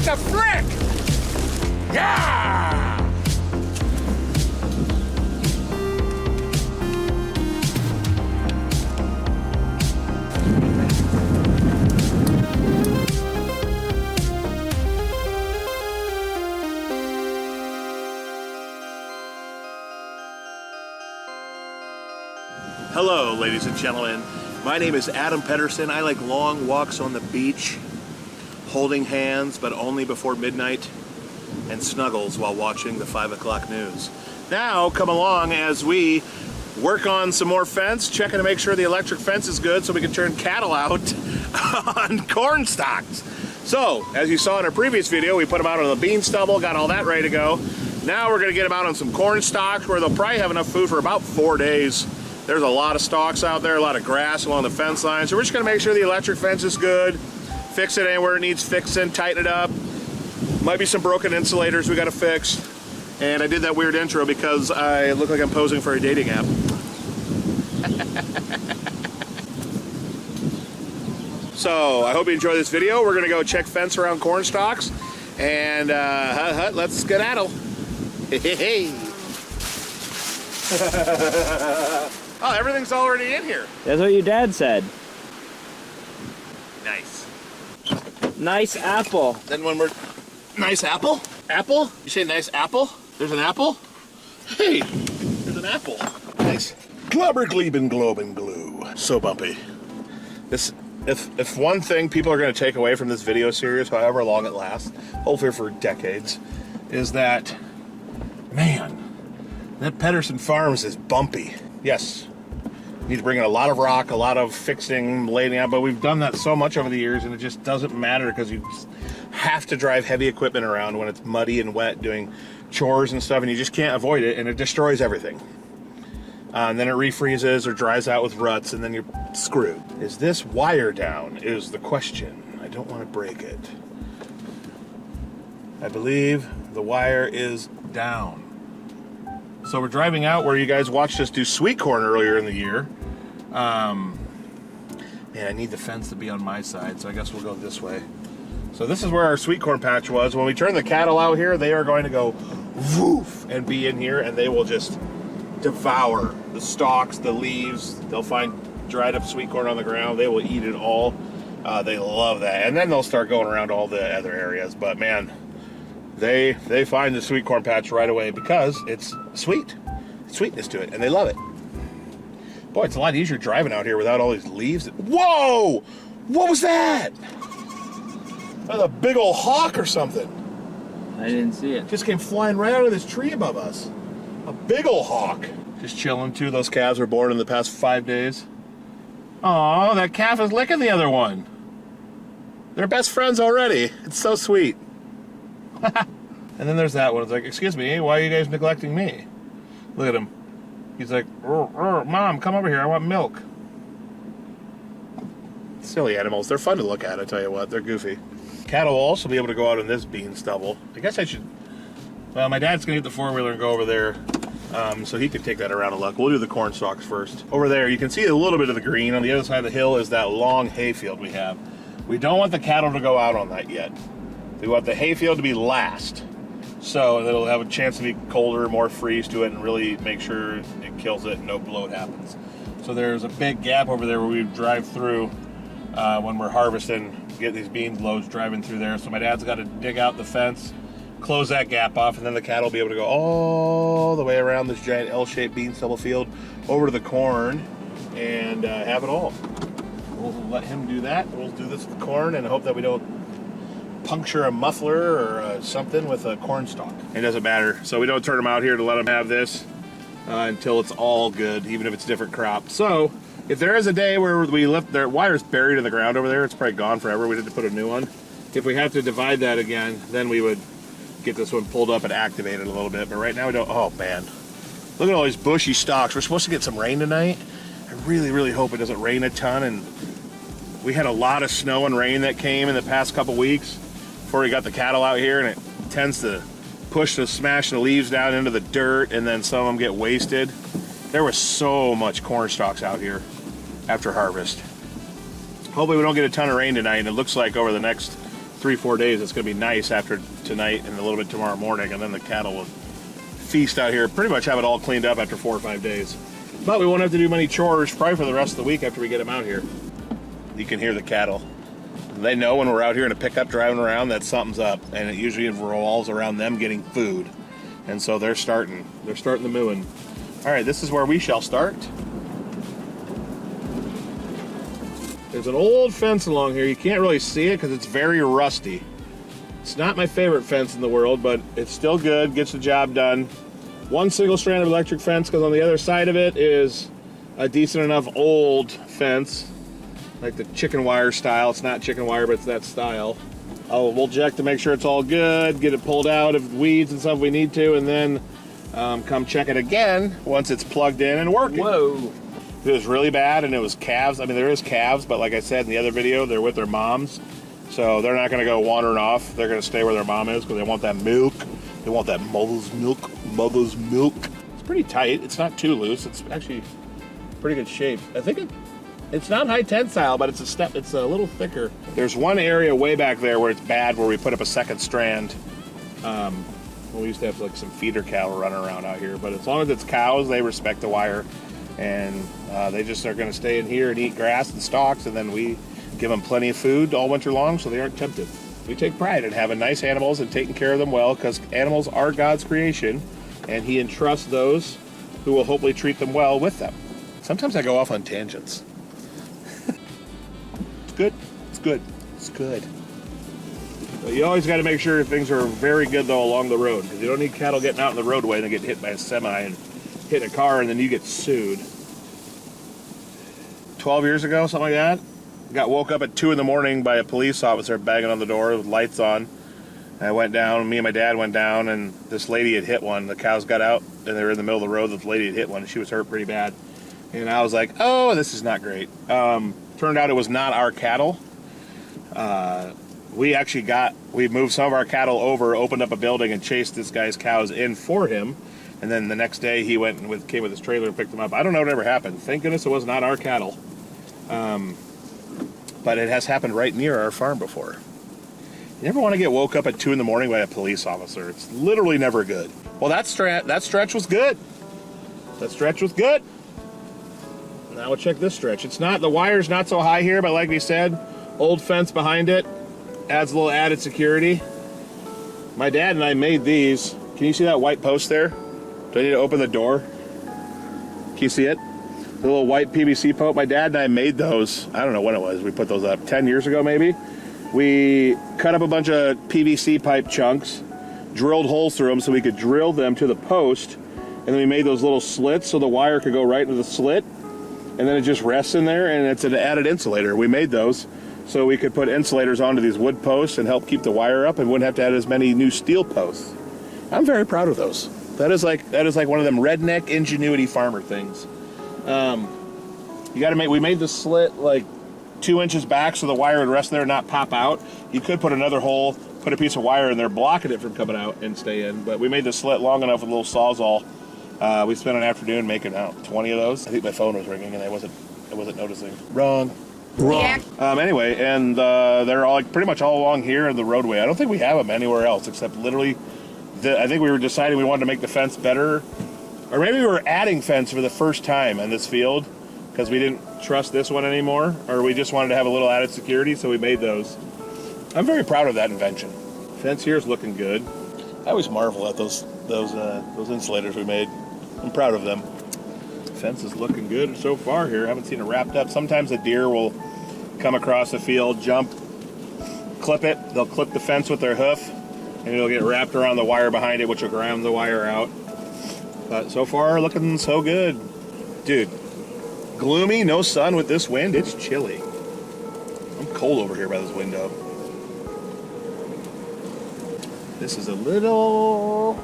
What the frick? Yeah! Hello, ladies and gentlemen. My name is Adam Pedersen. I like long walks on the beach, holding hands, but only before midnight, and snuggles while watching the 5 o'clock news. Now, come along as we work on some more fence, checking to make sure the electric fence is good so we can turn cattle out on corn stalks. So, as you saw in our previous video, we put them out on the bean stubble, got all that ready to go. Now we're gonna get them out on some corn stalks where they'll probably have enough food for about 4 days. There's a lot of stalks out there, a lot of grass along the fence line. So we're just gonna make sure the electric fence is good, fix it anywhere it needs fixing, tighten it up. Might be some broken insulators we gotta fix. And I did that weird intro because I look like I'm posing for a dating app. So I hope you enjoy this video. We're gonna go check fence around corn stalks and let's skedaddle. Hey. Oh, everything's already in here. That's what your dad said. Nice. Nice apple. Then when we're... Nice apple? Apple? You say nice apple? There's an apple? Hey, there's an apple. Nice. Globber, gleben, globe, and glue. So bumpy. This, if one thing people are going to take away from this video series, however long it lasts, hopefully for decades, is that, man, that Pedersen Farms is bumpy. Yes. Need to bring in a lot of rock, a lot of fixing, laying out, but we've done that so much over the years and it just doesn't matter because you have to drive heavy equipment around when it's muddy and wet doing chores and stuff and you just can't avoid it and it destroys everything. And then it refreezes or dries out with ruts and then you're screwed. Is this wire down is the question. I don't want to break it. I believe the wire is down. So we're driving out where you guys watched us do sweet corn earlier in the year. Man, I need the fence to be on my side, so I guess we'll go this way. So this is where our sweet corn patch was. When we turn the cattle out here, they are going to go woof and be in here, and they will just devour the stalks, the leaves. They'll find dried up sweet corn on the ground. They will eat it all. They love that. And then they'll start going around all the other areas. But man, they find the sweet corn patch right away because it's sweet. Sweetness to it, and they love it. Boy, it's a lot easier driving out here without all these leaves. Whoa! What was that? That was a big old hawk or something. I didn't see it. Just came flying right out of this tree above us. A big old hawk. Just chilling too. Those calves were born in the past 5 days. Oh, that calf is licking the other one. They're best friends already. It's so sweet. And then there's that one. It's like, excuse me, why are you guys neglecting me? Look at him. He's like, Mom, come over here. I want milk. Silly animals. They're fun to look at, I tell you what. They're goofy. Cattle will also be able to go out in this bean stubble. I guess I should... Well, my dad's going to get the four-wheeler and go over there so he can take that around a look. We'll do the corn stalks first. Over there, you can see a little bit of the green. On the other side of the hill is that long hayfield we have. We don't want the cattle to go out on that yet. We want the hayfield to be last. So it'll have a chance to be colder, more freeze to it, and really make sure it kills it and no bloat happens. So there's a big gap over there where we drive through when we're harvesting, get these beans loads driving through there. So my dad's got to dig out the fence, close that gap off, and then the cattle will be able to go all the way around this giant L-shaped bean stubble field over to the corn and have it all. We'll let him do that. We'll do this with the corn and hope that we don't puncture a muffler or something with a corn stalk. It doesn't matter. So we don't turn them out here to let them have this until it's all good, even if it's different crop. So if there is a day where we left their wires buried in the ground over there, it's probably gone forever. We had to put a new one. If we have to divide that again, then we would get this one pulled up and activate it a little bit. But right now we don't. Oh man, look at all these bushy stalks. We're supposed to get some rain tonight. I really, really hope it doesn't rain a ton. And we had a lot of snow and rain that came in the past couple weeks before we got the cattle out here, and it tends to smash the leaves down into the dirt, and then some of them get wasted. There was so much corn stalks out here after harvest. Hopefully we don't get a ton of rain tonight, and it looks like over the next 3-4 days. It's going to be nice after tonight and a little bit tomorrow morning, and then the cattle will feast out here. Pretty much have it all cleaned up after 4 or 5 days. But we won't have to do many chores probably for the rest of the week after we get them out here. You can hear the cattle. They know when we're out here in a pickup driving around that something's up, and it usually revolves around them getting food. And so they're starting the mooing. All right, this is where we shall start. There's an old fence along here. You can't really see it because it's very rusty. It's not my favorite fence in the world, but it's still good, gets the job done. One single strand of electric fence, because on the other side of it is a decent enough old fence, like the chicken wire style. It's not chicken wire, but it's that style. We'll check to make sure it's all good, get it pulled out of weeds and stuff we need to, and then come check it again once it's plugged in and working. Whoa. It was really bad, and it was calves. I mean, there is calves, but like I said in the other video, they're with their moms. So they're not going to go wandering off. They're going to stay where their mom is because they want that milk. They want that mother's milk. Mother's milk. It's pretty tight. It's not too loose. It's actually pretty good shape. I think it's not high tensile, but it's a little thicker. There's one area way back there where it's bad, where we put up a second strand. We used to have like some feeder cattle running around out here, but as long as it's cows, they respect the wire, and they just are going to stay in here and eat grass and stalks, and then we give them plenty of food all winter long so they aren't tempted. We take pride in having nice animals and taking care of them well, because animals are God's creation, and He entrusts those who will hopefully treat them well with them. Sometimes I go off on tangents. It's good. It's good. It's good. But you always got to make sure things are very good, though, along the road, because you don't need cattle getting out in the roadway and they get hit by a semi and hit a car and then you get sued. 12 years ago, something like that, got woke up at 2 in the morning by a police officer banging on the door with lights on. I went down, me and my dad went down, and this lady had hit one. The cows got out, and they were in the middle of the road. The lady had hit one, and she was hurt pretty bad. And I was like, oh, this is not great. Turned out it was not our cattle. We moved some of our cattle over, opened up a building, and chased this guy's cows in for him. And then the next day, he came with his trailer and picked them up. I don't know what ever happened. Thank goodness it was not our cattle. But it has happened right near our farm before. You never want to get woke up at 2 in the morning by a police officer. It's literally never good. Well, that stretch was good. That stretch was good. Now we'll check this stretch. The wire's not so high here, but like we said, old fence behind it adds a little added security. My dad and I made these. Can you see that white post there? Do I need to open the door? Can you see it? The little white PVC post. My dad and I made those. I don't know when it was. We put those up 10 years ago, maybe. We cut up a bunch of PVC pipe chunks, drilled holes through them so we could drill them to the post, and then we made those little slits so the wire could go right into the slit, and then it just rests in there, and it's an added insulator. We made those so we could put insulators onto these wood posts and help keep the wire up, and wouldn't have to add as many new steel posts. I'm very proud of those. That is like one of them redneck ingenuity farmer things. We made the slit like 2 inches back so the wire would rest there and not pop out. You could put another hole, put a piece of wire in there, blocking it from coming out and stay in. But we made the slit long enough with a little Sawzall. We spent an afternoon making 20 of those. I think my phone was ringing and I wasn't noticing. Wrong. Anyway, and they're all pretty much all along here in the roadway. I don't think we have them anywhere else except literally. I think we were deciding we wanted to make the fence better, or maybe we were adding fence for the first time in this field because we didn't trust this one anymore, or we just wanted to have a little added security, so we made those. I'm very proud of that invention. Fence here is looking good. I always marvel at those insulators we made. I'm proud of them. Fence is looking good so far here. I haven't seen it wrapped up. Sometimes a deer will come across the field, jump, clip it. They'll clip the fence with their hoof, and it'll get wrapped around the wire behind it, which will ground the wire out. But so far, looking so good. Dude, gloomy, no sun with this wind. It's chilly. I'm cold over here by this window. This is a little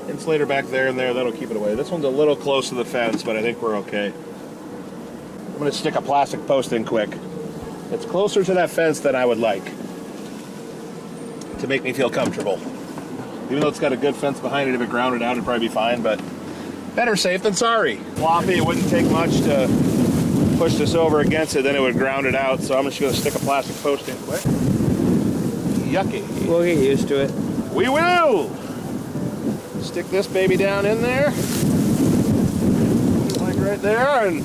insulator back there and there. That'll keep it away. This one's a little close to the fence, but I think we're okay. I'm going to stick a plastic post in quick. It's closer to that fence than I would like to make me feel comfortable. Even though it's got a good fence behind it, if it grounded out, it'd probably be fine, but better safe than sorry. Floppy, it wouldn't take much to push this over against it, then it would ground it out. So I'm just going to stick a plastic post in quick. Yucky. We'll get used to it. We will! Stick this baby down in there. Like right there, and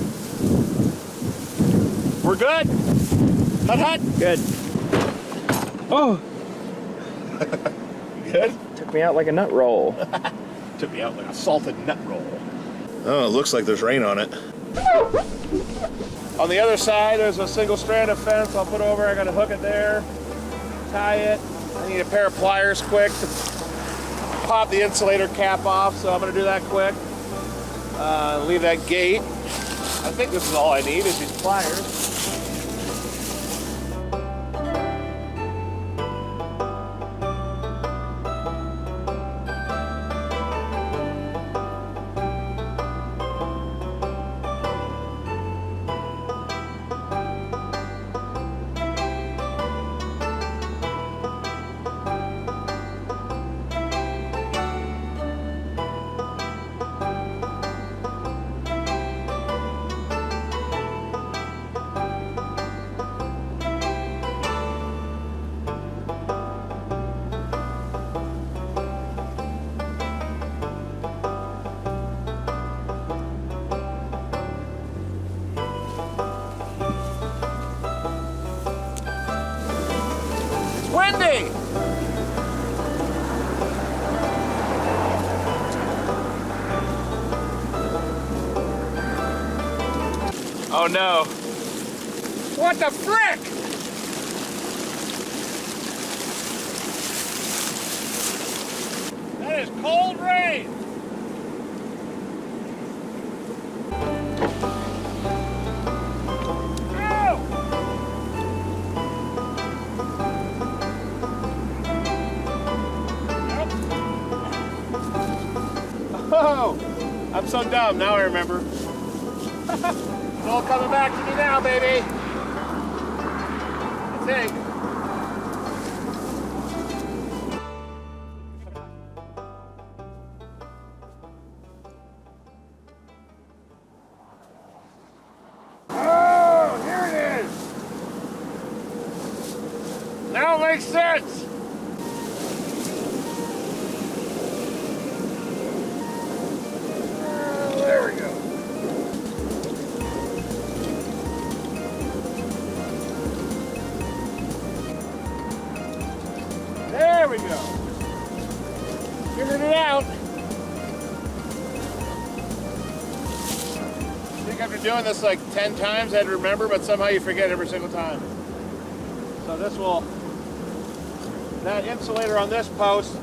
we're good. Hut hut. Good. Oh! Good? Took me out like a nut roll. Took me out like a salted nut roll. Oh, it looks like there's rain on it. On the other side, there's a single strand of fence I'll put over. I gotta hook it there, tie it. I need a pair of pliers quick to pop the insulator cap off, so I'm gonna do that quick. Leave that gate. I think this is all I need is these pliers. Windy! Oh no. What the frick? That is cold rain. Oh, I'm so dumb. Now I remember. It's all coming back to me now, baby. I think. Oh, here it is. Now it makes sense. There we go. There we go. Figured it out. I think after doing this like 10 times, I'd remember, but somehow you forget every single time. So this will, that insulator on this post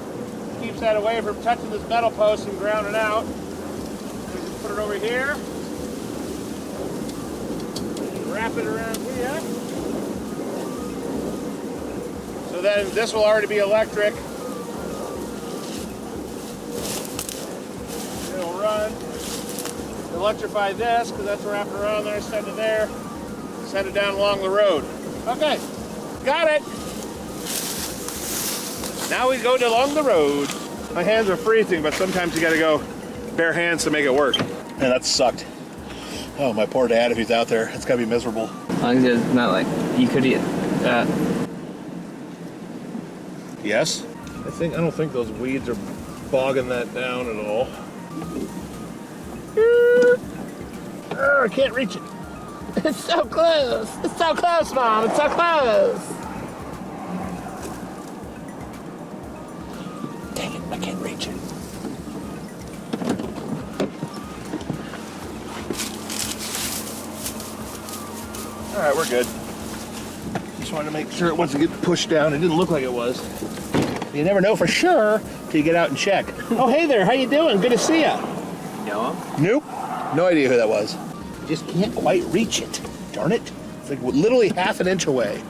keeps that away from touching this metal post and grounding out. Put it over here, wrap it around here. So then this will already be electric. It'll run, electrify this because that's wrapped around there, send it there, send it down along the road. Okay, got it. Now we go along the road. My hands are freezing, but sometimes you gotta go bare hands to make it work. Man, that sucked. Oh, my poor dad, if he's out there, it's gotta be miserable. As long as it's not like you could eat that. Yes? I don't think those weeds are bogging that down at all. Oh, I can't reach it. It's so close. It's so close, Mom. It's so close. Dang it, I can't reach it. All right, we're good. Just wanted to make sure it wasn't getting pushed down. It didn't look like it was. You never know for sure till you get out and check. Oh, hey there. How you doing? Good to see ya. Know him? Nope. No idea who that was. Just can't quite reach it. Darn it. It's like literally half an inch away.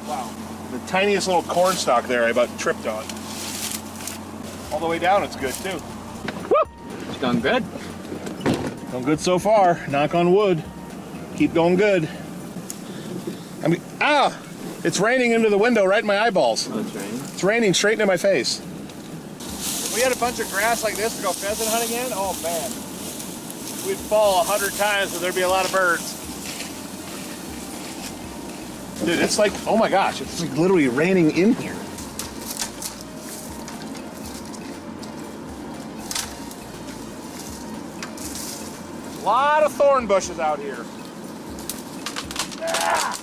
Wow. The tiniest little corn stalk there I about tripped on. All the way down, it's good too. Woo! It's going good. Going good so far. Knock on wood. Keep going good. I mean, it's raining into the window right in my eyeballs. Oh, it's raining? It's raining straight into my face. If we had a bunch of grass like this to go pheasant hunting in, oh man. we'd fall 100 times, and there'd be a lot of birds. Dude, it's like, oh my gosh, it's like literally raining in here. A lot of thorn bushes out here. Ah.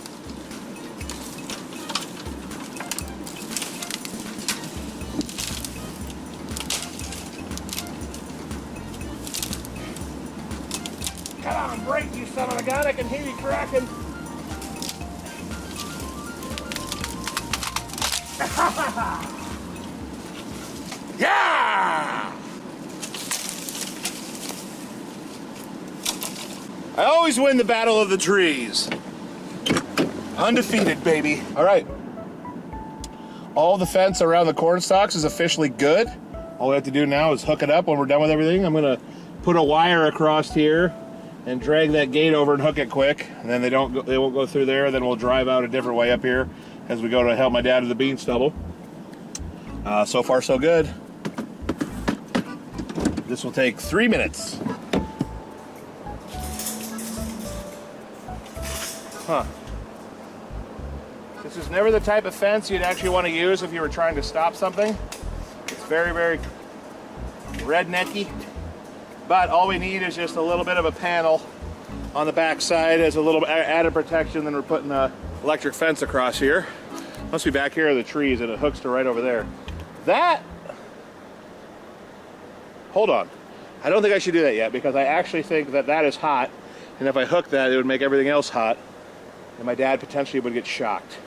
Come on, break, you son of a gun. I can hear you cracking. Yeah! I always win the battle of the trees. Undefeated, baby. All right. All the fence around the corn stalks is officially good. All we have to do now is hook it up when we're done with everything. I'm gonna put a wire across here and drag that gate over and hook it quick. And then they won't go through there. Then we'll drive out a different way up here as we go to help my dad with the bean stubble. So far, so good. This will take 3 minutes. Huh. This is never the type of fence you'd actually want to use if you were trying to stop something. It's very, very rednecky. But all we need is just a little bit of a panel on the back side as a little added protection. Then we're putting an electric fence across here. Must be back here are the trees, and it hooks to right over there. That, hold on. I don't think I should do that yet because I actually think that that is hot. And if I hook that, it would make everything else hot. And my dad potentially would get shocked.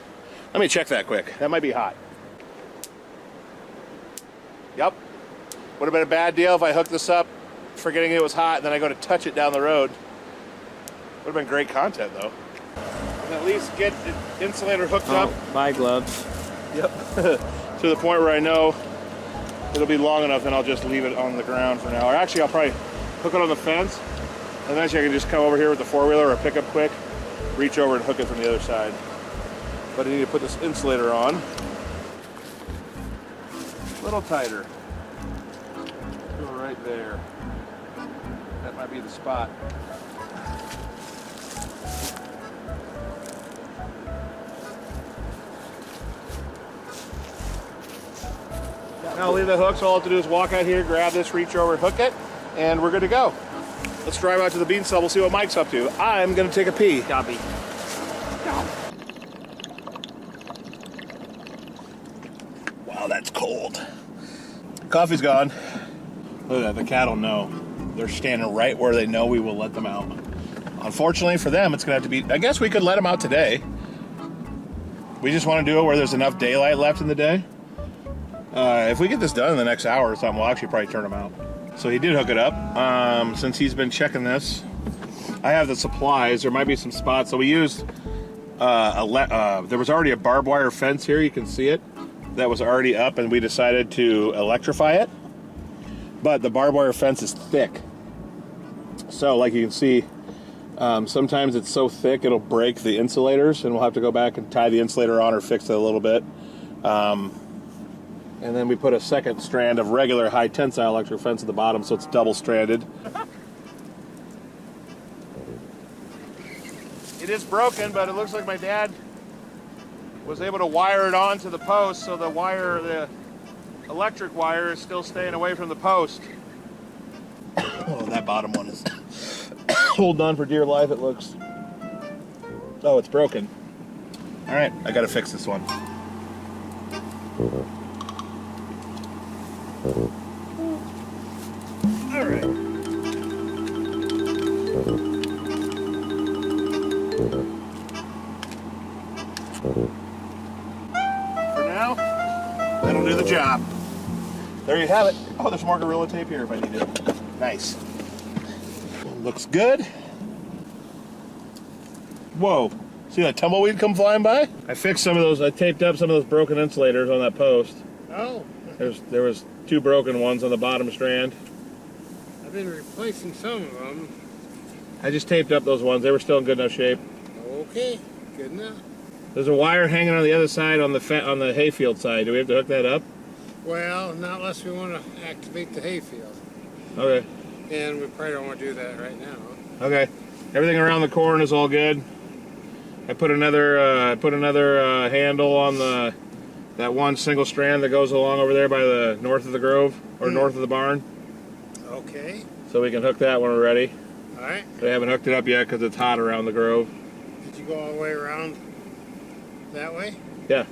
Let me check that quick. That might be hot. Yep. Would have been a bad deal if I hooked this up forgetting it was hot and then I go to touch it down the road. Would have been great content though. And at least get the insulator hooked up. Buy gloves. Yep. To the point where I know it'll be long enough, then I'll just leave it on the ground for now. Or actually, I'll probably hook it on the fence. And then I can just come over here with the four-wheeler or pick up quick, reach over and hook it from the other side. But I need to put this insulator on. A little tighter. Go right there. That might be the spot. Now I'll leave the hook, so all I have to do is walk out here, grab this, reach over, hook it, and we're good to go. Let's drive out to the bean stubble, see what Mike's up to. I'm gonna take a pee. Copy. Wow, that's cold. Coffee's gone. Look at that, the cattle know. They're standing right where they know we will let them out. Unfortunately for them, it's gonna have to be, I guess we could let them out today. We just wanna do it where there's enough daylight left in the day. If we get this done in the next hour or something, we'll actually probably turn them out. So he did hook it up. Since he's been checking this, I have the supplies. There might be some spots. So we used, there was already a barbed wire fence here. You can see it. That was already up, and we decided to electrify it. But the barbed wire fence is thick. So like you can see, sometimes it's so thick it'll break the insulators, and we'll have to go back and tie the insulator on or fix it a little bit. And then we put a second strand of regular high tensile electric fence at the bottom, so it's double stranded. It is broken, but it looks like my dad was able to wire it onto the post, so the electric wire is still staying away from the post. Oh, that bottom one is holding on for dear life, it looks. Oh, it's broken. All right, I gotta fix this one. All right. For now, that'll do the job. There you have it. Oh, there's more Gorilla Tape here if I need it. Nice. Looks good. Whoa. See that tumbleweed come flying by? I fixed some of those. I taped up some of those broken insulators on that post. Oh. There was 2 broken ones on the bottom strand. I've been replacing some of them. I just taped up those ones. They were still in good enough shape. Okay, good enough. There's a wire hanging on the other side on the hayfield side. Do we have to hook that up? Well, not unless we want to activate the hayfield. Okay. And we probably don't want to do that right now. Okay. Everything around the corn is all good. I put another handle on that one single strand that goes along over there by the north of the grove or north of the barn. Okay. So we can hook that when we're ready. All right. They haven't hooked it up yet because it's hot around the grove. Did you go all the way around that way? Yeah.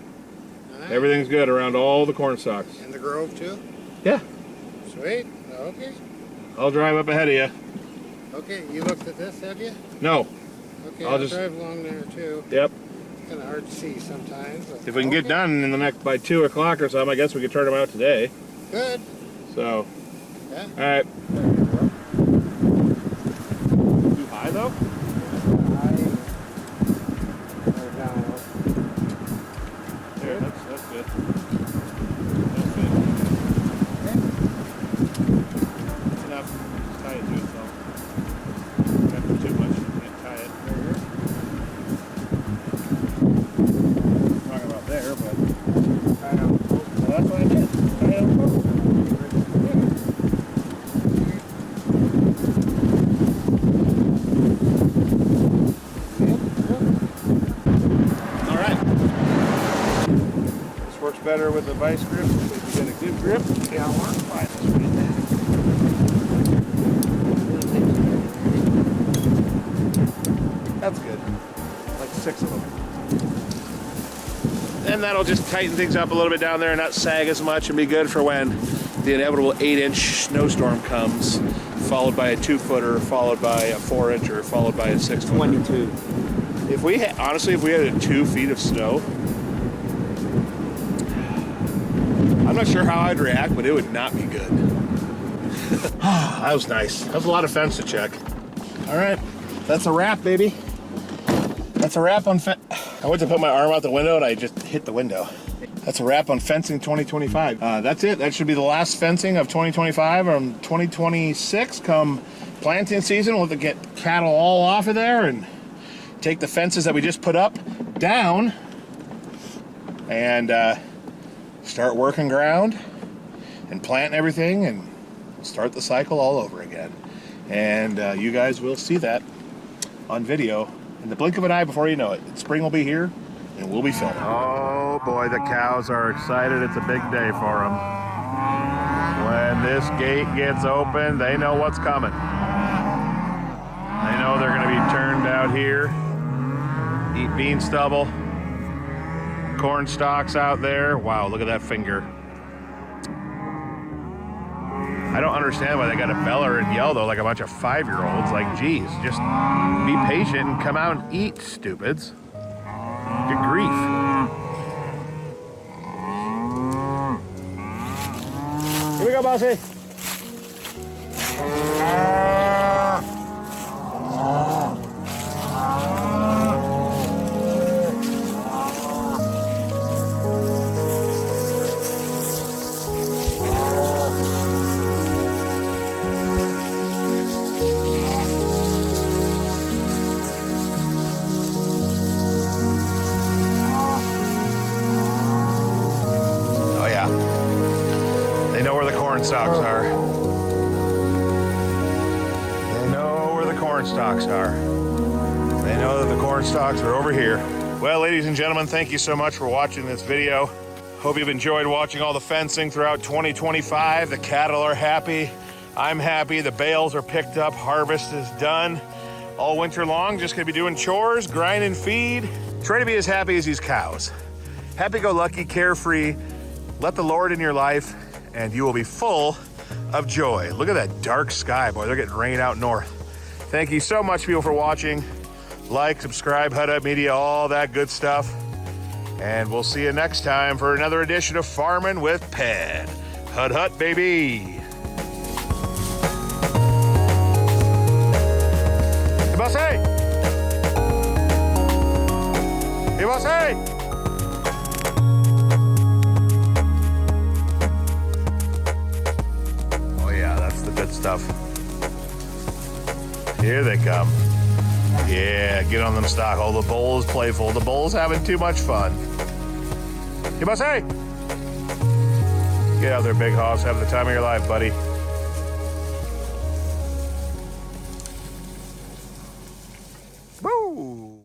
All right. Everything's good around all the corn stalks. And the grove too? Yeah. Sweet. Okay. I'll drive up ahead of you. Okay. You looked at this, have you? No. Okay. I'll I'll just drive along there too. Yep. It's kind of hard to see sometimes. But If we can get done in the next by 2 o'clock or something, I guess we could turn them out today. Good. So. Yeah. All right. Too high though? There, that's good. That's good. Enough. Just tie it to itself. Not put too much. You can't tie it. Talking about there, but I know. well, that's what I did. Tie it on the post. Better with the vice grip, so you get a good grip. Yeah, I'll work fine. That's good. Like 6 of them. And that'll just tighten things up a little bit down there and not sag as much and be good for when the inevitable 8-inch snowstorm comes, followed by a 2-footer, followed by a 4-incher, followed by a 6-footer. 22. If we honestly, if we had 2 feet of snow, I'm not sure how I'd react, but it would not be good. That was nice. That was a lot of fence to check. All right, that's a wrap, baby. That's a wrap on I went to put my arm out the window and I just hit the window. That's a wrap on fencing 2025. That's it. That should be the last fencing of 2025. 2026 come planting season, we'll have to get cattle all off of there and take the fences that we just put up down and start working ground and planting everything and start the cycle all over again. And you guys will see that on video in the blink of an eye before you know it. Spring will be here and we'll be filming. Oh boy, the cows are excited. It's a big day for them. When this gate gets open, they know what's coming. They know they're going to be turned out here, eat bean stubble, corn stalks out there. Wow, look at that finger. I don't understand why they got to beller and yell though like a bunch of 5-year-olds. Like, geez, just be patient and come out and eat, stupids. Good grief. Here we go, bossy. Stalks are. They know where the corn stalks are. They know that the corn stalks are over here. Well, ladies and gentlemen, thank you so much for watching this video. Hope you've enjoyed watching all the fencing throughout 2025. The cattle are happy. I'm happy. The bales are picked up. Harvest is done. All winter long, just gonna be doing chores, grind and feed. Try to be as happy as these cows. Happy-go-lucky, carefree. Let the Lord in your life and you will be full of joy. Look at that dark sky, boy. They're getting rain out north. Thank you so much, people, for watching. Like, subscribe, Hut Up Media, all that good stuff. And we'll see you next time for another edition of Farming with Penn. Hut Hut, baby. Hey, boss, hey! Hey, boss, hey! Good stuff. Here they come. Yeah, get on them stock. Oh, the bull is playful. The bull's having too much fun. You must say. Get out there, big hoss. Have the time of your life, buddy.